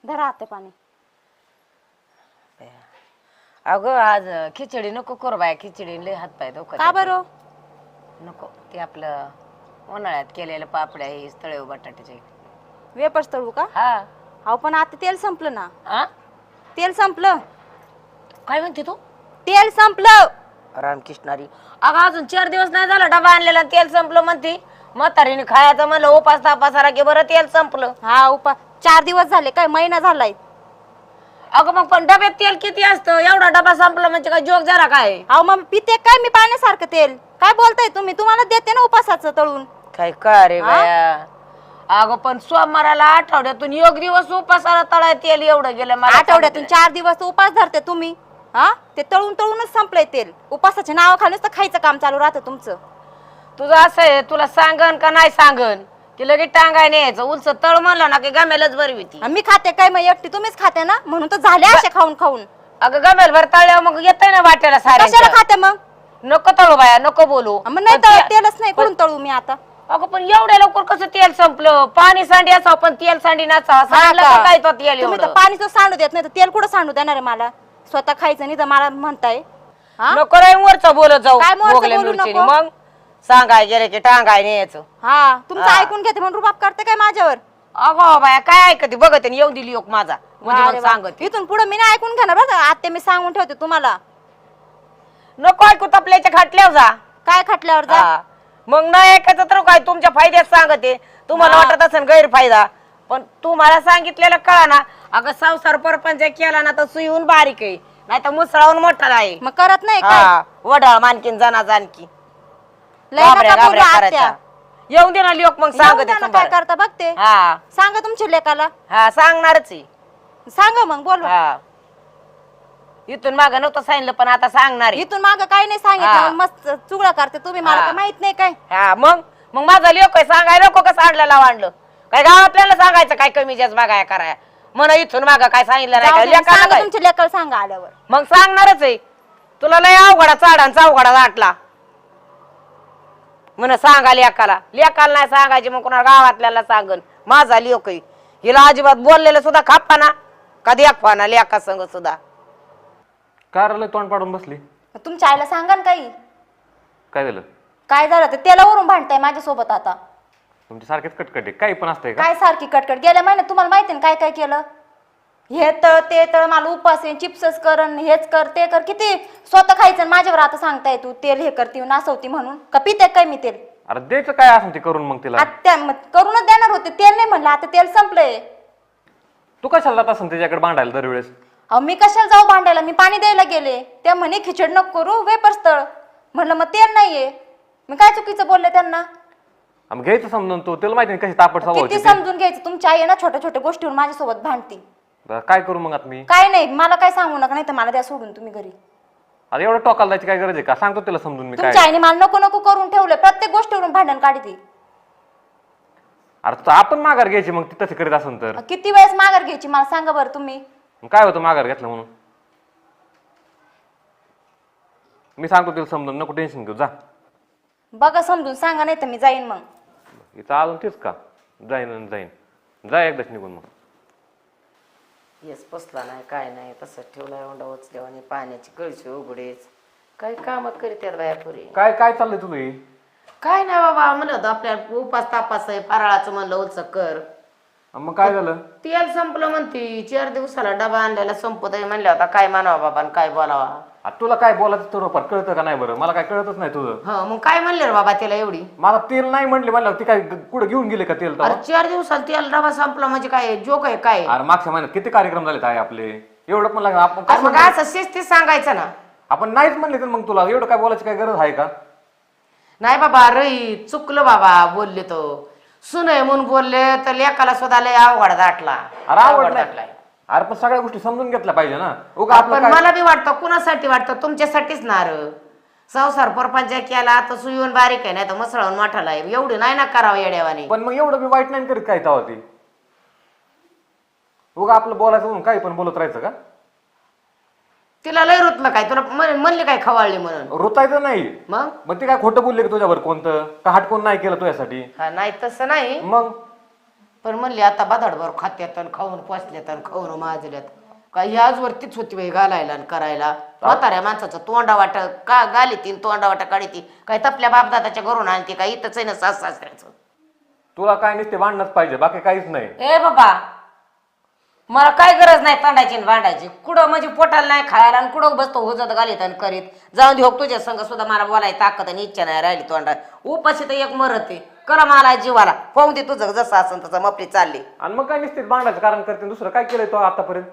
धरा आते पाणी. अगं आज खिचडी नको करू बाय, खिचडी लय हात पाय दुखत. का बरं? नको, ते आपलं उन्हाळ्यात केलेलं पापड्या हे तळेव बटाट्याचे. वेपर्स तळू का? हा. अहो पण आता तेल संपलं ना. हा? तेल संपलं. काय म्हणते तू? तेल संपलं. रामकृष्णारी. अगं अजून 4 दिवस नाही झाला डबा आणलेला तेल संपलं म्हणते. म्हातारीने खायचं म्हणलं उपास तापासारा की बरं तेल संपलं. हा उपा 4 दिवस झाले, काय महिना झालाय. अगं मग पण डब्यात तेल किती असतं? एवढा डबा संपला म्हणजे काय जोक जरा काय? अहो मग पिते काय मी पाण्यासारखं तेल? काय बोलताय तुम्ही? तुम्हाला देते ना उपासाचं तळून. काय का रे बाया? अगं पण सोमवाराला आठवड्यातून 1 दिवस उपासाला तळाय तेल एवढं गेलं मला. आठवड्यातून 4 दिवस उपास धरते तुम्ही. हा ते तळून तळूनच संपलंय तेल. उपासाच्या नावाखालीच तर खायचं काम चालू राहतं तुमचं. तुझं असं आहे, तुला सांगन का नाही सांगन की लगेच टांगाय न्यायचं. उलस तळ म्हणलं ना की गमेलच बरी होती. मी खाते काय मग एकटी? तुम्हीच खाते ना, म्हणून तर झाले असे खाऊन खाऊन. अगं गमेल भर तळल्यावर मग येतंय ना वाट्याला कशाला सारे. खाते मग? नको तळू बाया, नको बोलू. मग नाही तळत तेलच नाही, कोण तळू मी आता? अगं पण एवढ्या लवकर कसं तेल संपलं? पाणी सांडी असावं पण तेल सांडी नसावं. सांडलं का काय तो तेल तुम्ही तर एवढं? पाणीच सांडू देत नाही तर तेल कुठं सांडू देणार आहे मला? स्वतः खायचं नाही तर मला म्हणताय. हा नको रे वरचं बोलत जाऊ. काय वरचं मोगल्या बोलू मिरचीने. नको? मग सांगाय गेले की टांगाय न्यायचं. हा तुमचं ऐकून घेते म्हणून रुबाब करते काय माझ्यावर? अगो बाया काय ऐकते बघत येऊन दिली योग माझा म्हणजे अरे मग वा. सांगत. इथून पुढे मी नाही ऐकून घेणार बरं. आता मी सांगून ठेवते तुम्हाला. नको ऐकू तपल्याच्या खाटल्यावर जा. काय खटल्यावर जा? हा. मग नाही ऐकायचं तर काय तुमच्या फायद्यात सांगते. तुम्हाला हा. वाटत असेल गैरफायदा, पण तू मला सांगितलेलं कळा ना. अगं संसार परपंच केला ना तर सुईहून बारीक आहे, नाही तर मुसळाहून मोठा आहे. मग करत नाही काय? हा, वडाळ मानकीन जना जानकी लय नका बोलू आत्या. येऊन दे ना लोक मग येऊन सांगते द्या ना, काय करता बघते. हा सांगा तुमच्या लेकाला. हा सांगणारच आहे. सांगा मग बोल. हा इथून माग नव्हतं सांगितलं पण आता सांगणार आहे. इथून माग काय नाही हा. सांगितलं, मस्त चुगला करते तुम्ही. मला हा. काय माहित नाही काय? हा मग मग माझा लोक आहे सांगाय नको कसं आणलं वाढलं काय गावातल्याला सांगायचं काय कमी जास्त बघाय कराय म्हणा. इथून माग काय सांगितलं नाही जाऊ काय दे, लेकाला सांगा काय? तुमच्या लेकाला सांगा आल्यावर. मग सांगणारच आहे. तुला लय अवघडा चाडांचा अवघडा वाटला म्हण सांगा लेकाला. लेकाला नाही सांगायची मग कोणा गावातल्याला सांगन. माझा लोक आहे. हिला अजिबात बोललेलं सुद्धा खाप्पा ना कधी अप्पा ना लेका संग सुद्धा. कारला तोंड पाडून बसली. तुमच्या आईला सांगा ना काही. काय झालं? काय झालं ते तेलावरून भांडताय माझ्यासोबत आता. तुमच्या सारखेच कटकटे काही पण असतंय का? काय सारखी कटकट? गेल्या महिन्यात तुम्हाला माहिती ना काय काय केलं? हे तळ ते तळ, मला उपास आहे, चिप्सच कर, हेच कर ते कर. किती स्वतः खायचं आणि माझ्यावर आता सांगताय तू तेल हे करती नासवती म्हणून. का पिते काय मी तेल? अरे द्यायचं काय असं ते करून मग तिला. आत्या मग करूनच देणार होते, तेल नाही म्हणलं. आता तेल संपलंय. तू कशाला जात असं त्याच्याकडे भांडायला दरवेळेस? अहो मी कशाला जाऊ भांडायला? मी पाणी द्यायला गेले, त्या म्हणे खिचड नको करू, वेपर्स तळ. म्हणलं मग तेल नाहीये. मी काय चुकीचं बोलले त्यांना? मग घ्यायचं समजून तू. त्याला माहिती नाही कशी तापट किती सवय. समजून घ्यायचं? तुमची आई आहे ना छोट्या छोट्या गोष्टीवर माझ्यासोबत भांडती. काय करू मग आता मी? काय नाही, मला काय सांगू नका, नाही तर मला द्या सोडून तुम्ही घरी. आता एवढं टोकाला जायची काय गरज आहे का? सांगतो तिला समजून मी काय. तुमच्या आईने मला नको नको करून ठेवलंय. प्रत्येक गोष्टीवरून भांडण काढते. अरे आपण माघार घ्यायची मग ती तशी करीत असेल तर. किती वेळेस माघार घ्यायची मला सांगा बरं तुम्ही. मग काय होतं माघार घेतलं म्हणून? मी सांगतो तिला समजून, नको टेन्शन घेऊ. जा बघा समजून सांगा, नाही तर मी जाईन मग. इथं अजून तेच का? जाईन जाईन जा एकदाच निघून मग. येस बसला नाही काय नाही तसंच ठेवलाय ओंडा उचल्यावर आणि पाण्याची कळशी उघडेच. काय काम करीत बाया पुरी. काय काय चाललंय तुझं हे? काय नाही बाबा म्हणलं होतं आपल्याला उपास तापास आहे फराळाचं म्हणलं उलच कर. मग काय झालं? तेल संपलं म्हणती. 4 दिवसाला डबा आणलेला संपत आहे म्हणल्या होता. काय म्हणावा बाबा आणि काय बोलावा? आता तुला काय बोलायचं थोडंफार कळतं का नाही? बरं मला काय कळतच नाही तुझं. हो मग काय म्हणले रे बाबा त्याला एवढी? मला तेल नाही म्हणले. म्हणलं ती काय कुठं घेऊन गेले का तेल? अरे 4 दिवसाला तेल डबा संपला म्हणजे काय जोक आहे काय? अरे मागच्या महिन्यात किती कार्यक्रम झाले आहे आपले. एवढं पण लागलं आपण अरे मग काय असं शिस्तीत सांगायचं ना. आपण नाहीच म्हणले तर मग तुला एवढं काय बोलायची काय गरज आहे का? नाही बाबा रई चुकलं बाबा बोलले तो. सुनय म्हणून बोलले तर लेकाला सुद्धा लय अवघड दाटला. अरे आवडलाय. अरे पण सगळ्या गोष्टी समजून घेतल्या पाहिजे ना. उगा पण आपलं मला बी वाटतं कुणासाठी वाटतं? तुमच्यासाठीच ना र. संसार परपंच केला आता सुईवून बारीक आहे, नाही तर मसळून मोठाला आहे. एवढी नाही ना करावं येड्यावानी. पण मग एवढं बी वाईट नाही करीत काय तेव्हा ती. उगा आपलं बोलायचं म्हणून काही पण बोलत राहायचं का? तिला लय रुतलं काय? तुला म्हणले काय खवाळली म्हणून? रुतायचं नाही. मग ते काय खोटं बोलले की तुझ्यावर कोणतं का हटकून नाही केलं तुझ्यासाठी? हा नाही तसं नाही. मग पण म्हणले आता बदाडभर खात्यात आणि खाऊन पोचल्यात आणि खाऊन माजल्यात काही आजवरतीच होती बाई घालायला आणि करायला. म्हाताऱ्या माणसाचं तोंडा वाट का घाली तोंडा वाटा काढी काही तपल्या बापदादाच्या घरून आणते काही इथंच आहे ना सासऱ्याचं. तुला काय नुसते भांडणच पाहिजे, बाकी काहीच नाही. ए बाबा मला काय गरज नाही तांडायची आणि भांडायची. कुठं म्हणजे पोटाला नाही खायला आणि कुठं बसतो हुजत घालीत आणि करीत जाऊन दे. हो तुझ्या संग सुद्धा मला बोलायची ताकद आणि इच्छा नाही राहिली तोंडा. उपाशी तर एक मरत आहे करा मला जीवाला पाहून दे तुझं जसं असं तसं मपली चालली. आणि मग काय नुसते भांडायचं कारण करते, दुसरं काय केलंय तो आतापर्यंत?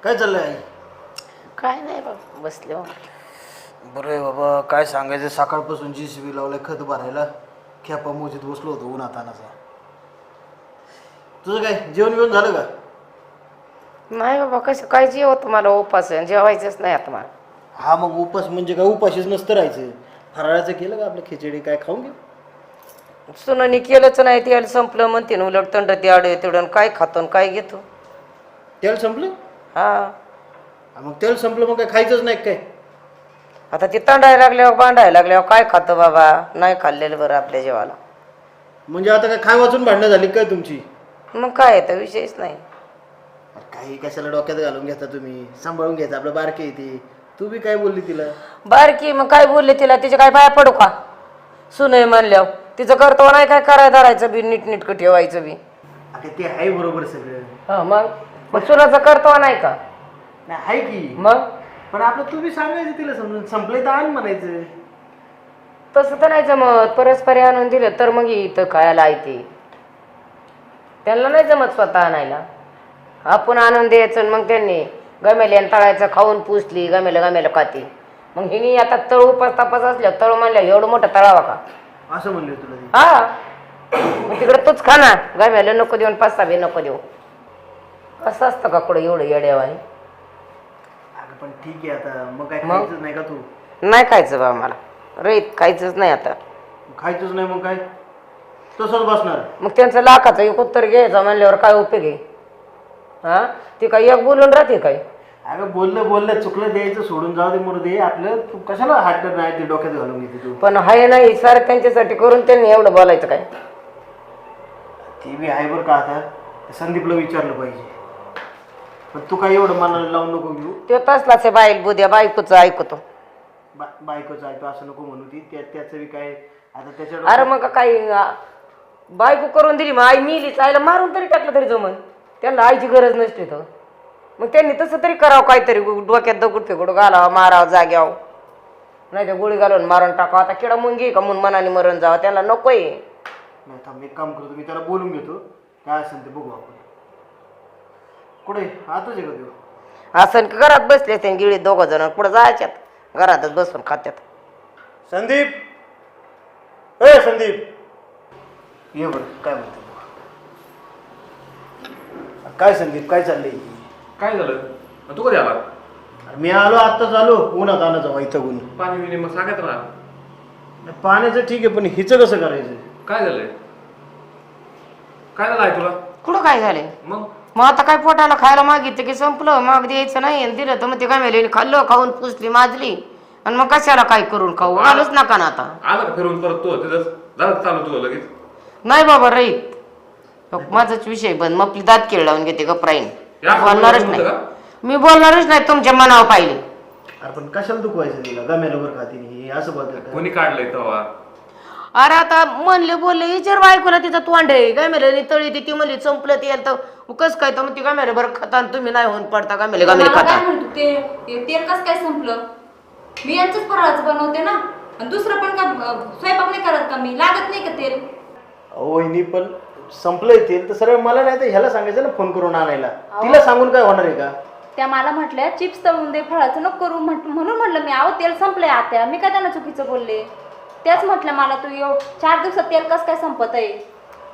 काय चाललंय? काय नाही बाबा बसले. बरं आहे बाबा, काय सांगायचं, सकाळपासून JCB लावलंय खत भरायला, खेपा मोजीत बसलो होतो उन्हात तानाचा. तुझं काय जेवण बिवण झालं का? नाही बाबा कसं काय जेवत मला उपास जेवायचंच नाही आता मला. हा मग उपास म्हणजे काय उपाशीच नसतं राहायचं. फराळाचं केलं का आपलं खिचडी काय खाऊन घे. सुनानी केलंच नाही तेल संपलं म्हणते ना उलट थंड ते आडवे तेवढं काय खातो काय घेतो. तेल संपलं? हा मग तेल संपलं मग काय खायचंच नाही काय? आता ते तंडायला लागल्यावर बांधायला लागल्यावर काय खातो बाबा. नाही खाल्लेलं बरं आपल्या जेवाला. म्हणजे आता काय खाय वाचून भांडणं झाली काय तुमची? मग काय तर विषयच नाही. काही कशाला डोक्यात घालून घेता तुम्ही, सांभाळून घ्यायचं आपलं बारके येते. तू बी काय बोलली तिला? बारकी मग काय बोलले तिला तिचे काय पाया पडू का सुनय म्हणल्यावर. तिचं करतो नाही काय करायला धरायचं बी नीटनीटकं ठेवायचं बी. आता ते आहे बरोबर सगळं. हा मग सुनाचं करतो नाही का? नाही आहे की मग पण आपलं तू बी सांगायचं तिला समजून, संपले तर आण म्हणायचं. तसं तर नाही जमत. परस्पर आणून दिलं तर मग इथं खायला येते. त्यांना नाही जमत स्वतः आणायला. आपण आणून द्यायचं मग त्यांनी गमेले तळायचं खाऊन पुसली गमेला खाते. मग हिनी आता तळ उपास तापास असल्या तळ म्हणल्या एवढं मोठं तळावा का? असं म्हणले तुला ती? हा मग तिकडे तूच खा ना. गम्याला नको देऊन पास्ता बी नको देऊ. असं असतं का कुठं एवढं येड्यावानी? अगं पण ठीक आहे आता मग काय खायचंच नाही का तू? नाही खायचं बा मला रईत खायचंच नाही आता. खायचंच नाही मग काय तसंच बसणार? मग त्यांचं लाखाचं एक उत्तर घ्यायचं म्हणल्यावर काय उपयोग आहे? हा ती काय एक बोलून राहते काय? अगं बोललं चुकलं द्यायचं सोडून जाऊ दे मरू दे आपलं. तू कशाला हात नाही ते डोक्यात घालून घेते तू? पण हाय नाही सारं त्यांच्यासाठी करून त्यांनी एवढं बोलायचं काय? ते बी आहे बरं का. आता संदीपला विचारलं पाहिजे. पण तू काय एवढं मनाला लावून नको घेऊ. ते तसलाच आहे बाईल बुद्या बायकोचं ऐकतो. बायकोचं ऐकतो असं नको म्हणू ती. त्याचं बी काय आता त्याच्या अरे मग काही बायको करून दिली मग आई मिलीच आईला मारून तरी टाकलं तरी जमन. त्यांना आईची गरज नसते तर मग त्यांनी तसं तरी करावं काहीतरी. डोक्यात दगड फेगड घालावं मारावं जाग्यावर नाही तर गोळी घालून मारून टाकावं. आता किडा मुंगी का म्हणून मनाने मरण जावं त्यांना नकोय. नाही थांब एक काम करतो मी त्याला बोलून घेतो. काय असेल ते बघू आपण. कुठे आताच आहे का तू? असं की घरात बसले ते गिळीत दोघं जण पुढे जायच्यात घरातच बसून खात्यात. संदीप ए संदीप ये बरं काय म्हणतो? काय संदीप काय चाललंय? काय झालं? तू कधी आला? मी आलो आत्ताच आलो. उन्हात आणायचं वैतागून. पाणी बिणी मग सांगायचं ना. पाण्याचं ठीक आहे पण हिचं कसं करायचं? काय झालंय? काय झालं आहे तुला? कुठं काय झालंय? मग आता काय पोटाला खायला मागितलं की संपलं. माग द्यायचं नाही दिलं तर मग ते काय खाल्लं खाऊन पुसली माजली आणि मग कशाला काय करून खाऊ आलोच नका ना. आता आलं का फिरून परत तू तिथं झालं चालू तुला लगेच? नाही बाबा राईत माझाच विषय बंद. मग आपली दात केळ लावून घेते गप्राईन. बोलणारच नाही मी बोलणारच नाही तुमच्या मनावर पाहिले. आपण कशाला दुखवायचं तिला? गम्याला वर खाती असं बोलतात. कोणी काढलंय तेव्हा? अरे आता म्हणले बोलले विचार बायकोला तिचा तोंड आहे. गामेला तळी ती म्हणली संपलं ते तर कस काय तर मग ती गामेला बरं खाता आणि तुम्ही नाही होऊन पडता गामेला गामेला मला खाता. काय म्हणतो ते तेल कसं काय संपलं? मी यांचंच फराळाचं बनवते ना. आणि दुसरं पण का स्वयंपाक नाही करत का मी? लागत नाही का तेल? वहिनी पण संपलंय तेल तर सरळ मला नाही तर ह्याला सांगायचं ना फोन करून आणायला. तिला सांगून काय होणार आहे का? त्या मला म्हटल्या चिप्स तळून दे फळाचं नको करू म्हणून म्हटलं मी आहो तेल संपलंय आत्या. मी काय त्यांना चुकीचं बोलले? त्याच म्हटलं मला तू 4 दिवसात तेल कसं काय संपत आहे?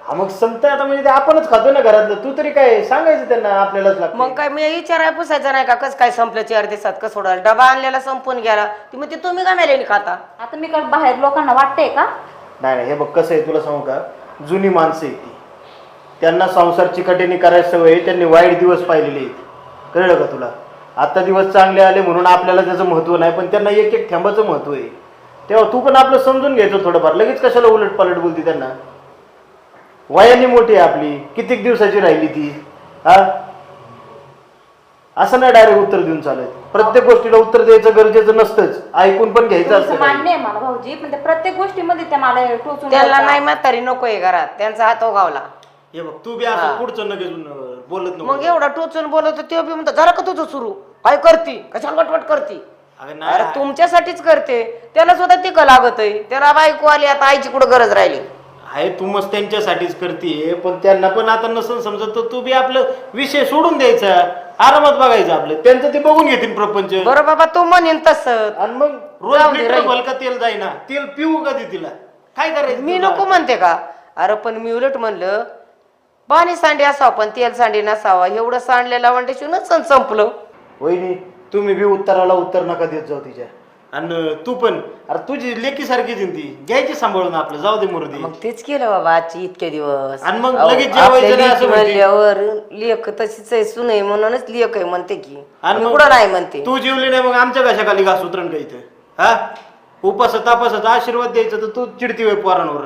हा मग संपतंय आता म्हणजे ते आपणच खातो ना घरातलं. तू तरी काय सांगायचं त्यांना आपल्यालाच लागतं. मग काय मी विचाराय पुसायचं नाही का कसं काय संपलं 4 दिवसात कसं सोडाल डबा आणलेला संपून गेला ती मग ते तुम्ही गामेला खाता. आता मी काय बाहेर लोकांना वाटतंय का? नाही हे बघ कसं आहे तुला सांगू का. जुनी माणसं आहेत ती. त्यांना संसार चिकटेने करायची सवय. त्यांनी वाईट दिवस पाहिलेले आहेत. कळलं का तुला? आता दिवस चांगले आले म्हणून आपल्याला त्याचं महत्व नाही, पण त्यांना एक एक थेंबाचं महत्व आहे. तेव्हा तू पण आपलं समजून घ्यायचं थोडंफार. लगेच कशाला उलट पालट बोलती त्यांना? वयाने मोठी आहे आपली, कित्येक दिवसाची राहिली ती. हा, असं नाही डायरेक्ट उत्तर देऊन चालत. प्रत्येक गोष्टीला उत्तर द्यायचं गरजेचं नसतंच, ऐकून पण घ्यायचं तुमचं असतं काही. मान्य आहे मला भाऊजी, पण ते प्रत्येक गोष्टीमध्ये त्या मला टोचून त्यांना बोलतात. नाही म्हातारी नकोय घरात, त्यांचा हात ओघावला. हे बघ, तू बी असं पुढचं लगेच बोलत नको. मग एवढा टोचून बोलत ते बी म्हणतो झालं का तुझं सुरू, काय करती, कशाला वटवट करती? अगं नाही, अरे तुमच्यासाठीच करते, त्याला सुद्धा ती लागत आहे. त्याला बायको आली, आता आईची कुठं गरज राहिली? आहे तू मस्त त्यांच्यासाठीच करते, पण त्यांना पण आता नसन समजत तर तू बी आपलं विषय सोडून द्यायचा, आरामात बघायचं आपलं. त्यांचं ते बघून घेतील प्रपंच. बरं बाबा, तू म्हणेन तसं. आणि मग रोज जाऊ दे, लिटर राहील. भलका तेल जाईना, तेल पिऊ कधी तिला? काय करायचं मी तुला? नको म्हणते का? अरे पण मी उलट म्हणलं पाणी सांडी असावं पण तेल सांडी नसावा. एवढं सांडलेला म्हणजे नसन संपलं. वहिनी, तुम्ही बी उत्तराला उत्तर नका देत जाऊ तिच्या. आणि तू पण, अरे तुझी लेकी सारखीच आहे ती, घ्यायची सांभाळून आपलं, जाऊ दे मुर्दी. मग तेच केलं बाबा आजचे इतके दिवस. आणि मग अहो, लगेच जेवायचं आपल्या नाही असं लेकी म्हणते. म्हणल्यावर लेक तशीच आहे, सुनई म्हणूनच लेक आहे म्हणते की. आणि मी मग कुठं नाही म्हणते. तू जीवली नाही मग आमच्या घशाखाली घास उतरण का इथं? हा, उपास तापासाचा आशीर्वाद द्यायचा तर तू चिडती होय पोरांवर.